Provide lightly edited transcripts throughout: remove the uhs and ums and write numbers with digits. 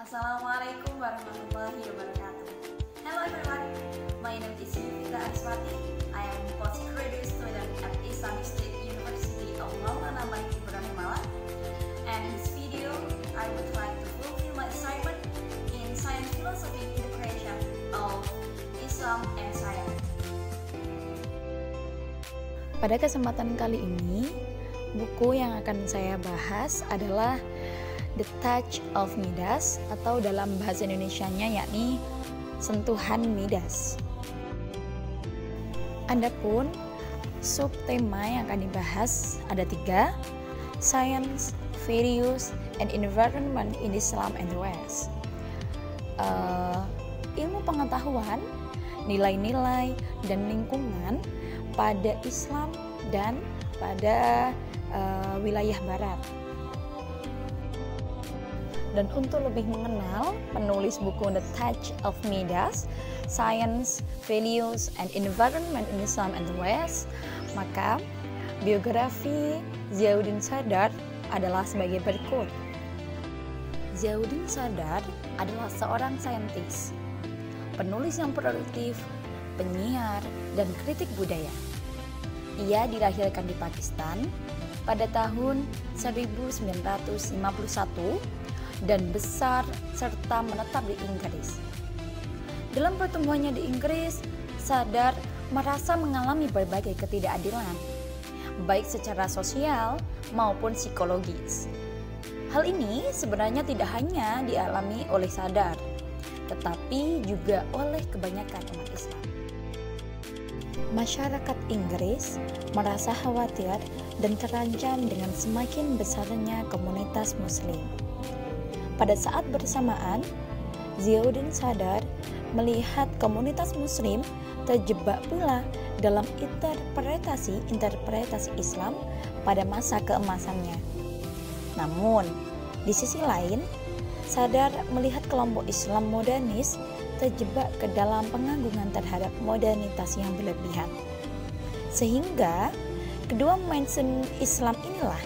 Assalamualaikum warahmatullahi wabarakatuh. Hello everyone, my name is Yuvita Ariswati. I am postgraduate student at Islamic State University of Maulana Malik Ibrahim Malang. And in this video, I would like to fulfill my assignment in Science Philosophy Integration of Islam and Science. Pada kesempatan kali ini, buku yang akan saya bahas adalah The Touch of Midas, atau dalam bahasa Indonesianya yakni Sentuhan Midas. Adapun subtema yang akan dibahas ada 3: Science, Values, and Environment in Islam and the West. Ilmu pengetahuan, nilai-nilai, dan lingkungan pada Islam dan pada wilayah Barat. Dan untuk lebih mengenal penulis buku The Touch of Midas, Science, Values, and Environment in Islam and the West, maka biografi Ziauddin Sadar adalah sebagai berikut. Ziauddin Sadar adalah seorang saintis, penulis yang produktif, penyiar, dan kritik budaya. Ia dilahirkan di Pakistan pada tahun 1951 dan besar serta menetap di Inggris. Dalam pertumbuhannya di Inggris, Sadar merasa mengalami berbagai ketidakadilan, baik secara sosial maupun psikologis. Hal ini sebenarnya tidak hanya dialami oleh Sadar, tetapi juga oleh kebanyakan umat Islam. Masyarakat Inggris merasa khawatir dan terancam dengan semakin besarnya komunitas Muslim. Pada saat bersamaan, Ziauddin Sadar melihat komunitas Muslim terjebak pula dalam interpretasi Islam pada masa keemasannya. Namun, di sisi lain, Sadar melihat kelompok Islam modernis terjebak ke dalam pengagungan terhadap modernitas yang berlebihan. Sehingga, kedua mindset Islam inilah,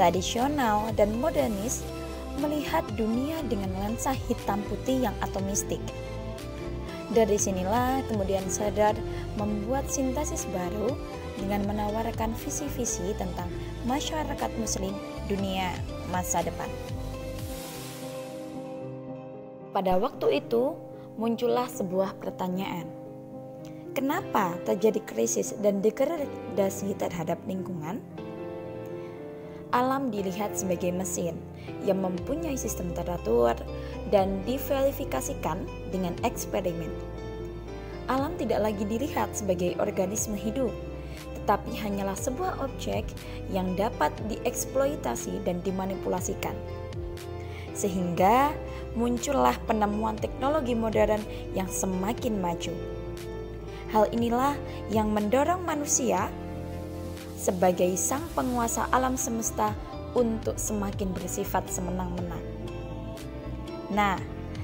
tradisional dan modernis, melihat dunia dengan lensa hitam putih yang atomistik. Dari sinilah kemudian Sadar membuat sintesis baru dengan menawarkan visi-visi tentang masyarakat Muslim dunia masa depan. Pada waktu itu muncullah sebuah pertanyaan. Kenapa terjadi krisis dan degradasi terhadap lingkungan? Alam dilihat sebagai mesin yang mempunyai sistem teratur dan diverifikasikan dengan eksperimen. Alam tidak lagi dilihat sebagai organisme hidup, tetapi hanyalah sebuah objek yang dapat dieksploitasi dan dimanipulasikan. Sehingga muncullah penemuan teknologi modern yang semakin maju. Hal inilah yang mendorong manusia sebagai sang penguasa alam semesta untuk semakin bersifat semenang-menang. Nah,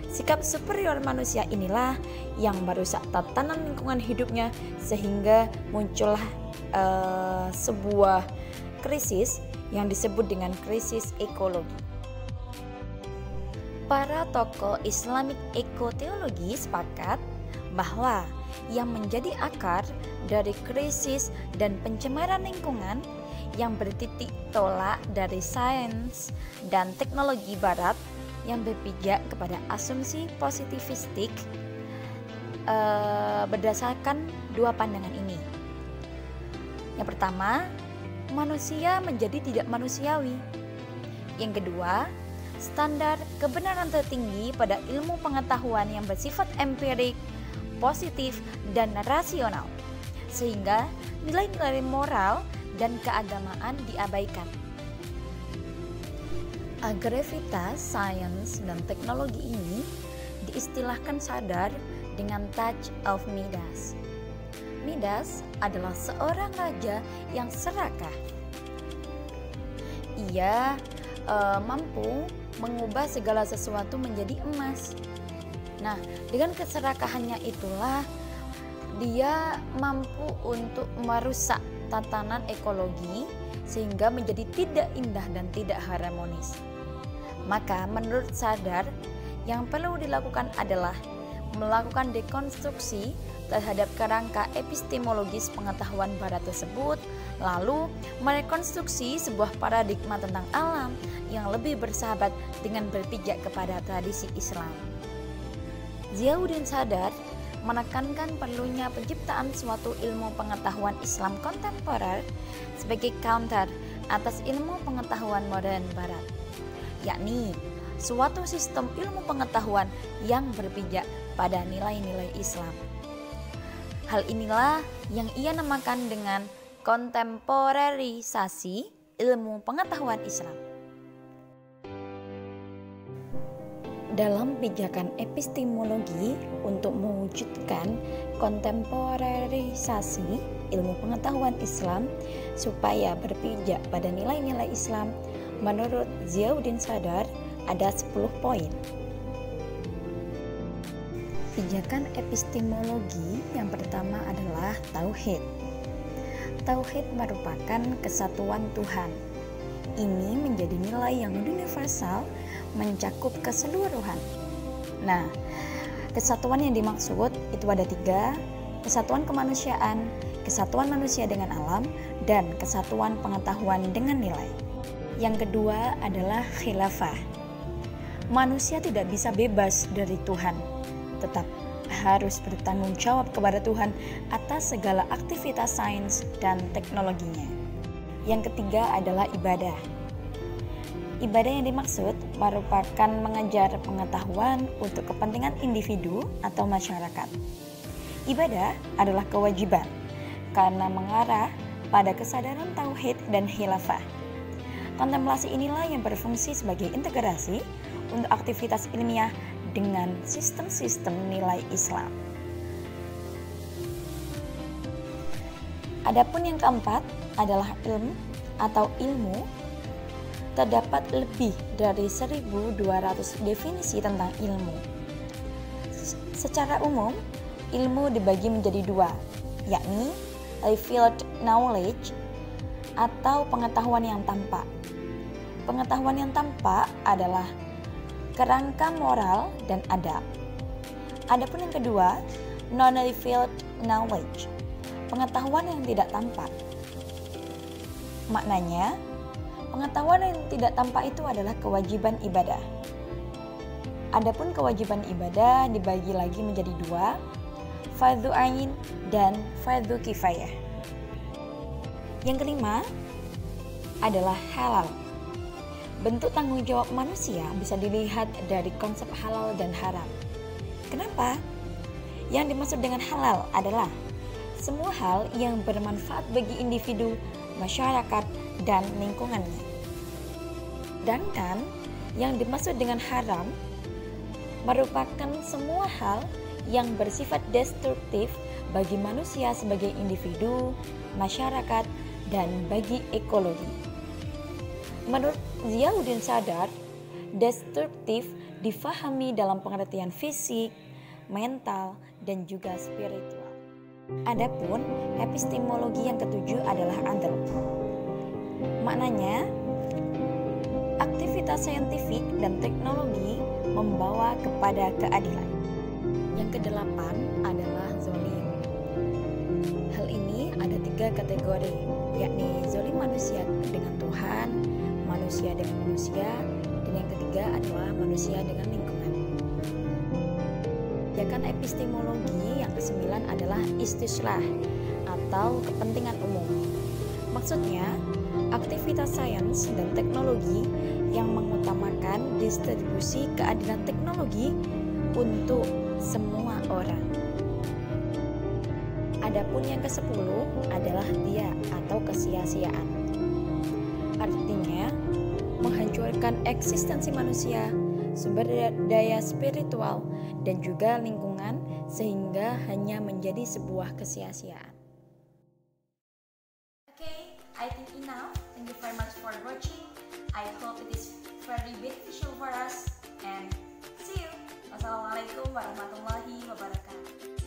sikap superior manusia inilah yang merusak tatanan lingkungan hidupnya sehingga muncullah sebuah krisis yang disebut dengan krisis ekologi. Para tokoh Islamic ekoteologi sepakat bahwa yang menjadi akar dari krisis dan pencemaran lingkungan yang bertitik tolak dari sains dan teknologi barat yang berpijak kepada asumsi positivistik berdasarkan dua pandangan ini. Yang pertama, manusia menjadi tidak manusiawi. Yang kedua, standar kebenaran tertinggi pada ilmu pengetahuan yang bersifat empirik, positif, dan rasional, sehingga nilai-nilai moral dan keagamaan diabaikan. Agresivitas sains dan teknologi ini diistilahkan Sadar dengan Touch of Midas. Midas adalah seorang raja yang serakah. Ia mampu mengubah segala sesuatu menjadi emas. Nah, dengan keserakahannya itulah dia mampu untuk merusak tatanan ekologi sehingga menjadi tidak indah dan tidak harmonis. Maka menurut Sadar, yang perlu dilakukan adalah melakukan dekonstruksi terhadap kerangka epistemologis pengetahuan barat tersebut, lalu merekonstruksi sebuah paradigma tentang alam yang lebih bersahabat dengan berpijak kepada tradisi Islam. Ziauddin Sadar menekankan perlunya penciptaan suatu ilmu pengetahuan Islam kontemporer sebagai counter atas ilmu pengetahuan modern barat, yakni suatu sistem ilmu pengetahuan yang berpijak pada nilai-nilai Islam. Hal inilah yang ia namakan dengan kontemporerisasi ilmu pengetahuan Islam. Dalam pijakan epistemologi untuk mewujudkan kontemporerisasi ilmu pengetahuan Islam supaya berpijak pada nilai-nilai Islam, menurut Ziauddin Sadar ada 10 poin. Pijakan epistemologi yang pertama adalah tauhid. Tauhid merupakan kesatuan Tuhan. Ini menjadi nilai yang universal, mencakup keseluruhan. Nah, kesatuan yang dimaksud itu ada 3, kesatuan kemanusiaan, kesatuan manusia dengan alam, dan kesatuan pengetahuan dengan nilai. Yang kedua adalah khilafah. Manusia tidak bisa bebas dari Tuhan, tetap harus bertanggung jawab kepada Tuhan atas segala aktivitas sains dan teknologinya. Yang ketiga adalah ibadah. Ibadah yang dimaksud merupakan mengejar pengetahuan untuk kepentingan individu atau masyarakat. Ibadah adalah kewajiban karena mengarah pada kesadaran tauhid dan khilafah. Kontemplasi inilah yang berfungsi sebagai integrasi untuk aktivitas ilmiah dengan sistem-sistem nilai Islam. Adapun yang keempat adalah ilmu atau ilmu. Terdapat lebih dari 1.200 definisi tentang ilmu. Secara umum, ilmu dibagi menjadi 2, yakni revealed knowledge atau pengetahuan yang tampak. Pengetahuan yang tampak adalah kerangka moral dan adab. Adapun yang kedua, non-revealed knowledge, pengetahuan yang tidak tampak. Maknanya, pengetahuan yang tidak tampak itu adalah kewajiban ibadah. Adapun kewajiban ibadah dibagi lagi menjadi 2, fardhu ain dan fardhu kifayah. Yang kelima adalah halal. Bentuk tanggung jawab manusia bisa dilihat dari konsep halal dan haram. Kenapa? Yang dimaksud dengan halal adalah semua hal yang bermanfaat bagi individu, masyarakat, dan lingkungannya. Sedangkan yang dimaksud dengan haram merupakan semua hal yang bersifat destruktif bagi manusia sebagai individu, masyarakat, dan bagi ekologi. Menurut Ziauddin Sadar, destruktif difahami dalam pengertian fisik, mental, dan juga spiritual. Adapun epistemologi yang ketujuh adalah adl. Maknanya, aktivitas saintifik dan teknologi membawa kepada keadilan. Yang kedelapan adalah zolim. Hal ini ada 3 kategori, yakni zolim manusia dengan Tuhan, manusia dengan manusia, dan yang ketiga adalah manusia dengan lingkungan. Pijakan epistemologi yang ke-9 adalah istislah atau kepentingan umum. Maksudnya, aktivitas sains dan teknologi yang mengutamakan distribusi keadilan teknologi untuk semua orang. Adapun yang ke-10 adalah dia atau kesia-siaan. Artinya, menghancurkan eksistensi manusia, sumber daya spiritual, dan juga lingkungan sehingga hanya menjadi sebuah kesia-siaan. Okay, I think enough. Thank you very much for watching. I hope it is very beneficial for us and see you. Wassalamualaikum warahmatullahi wabarakatuh.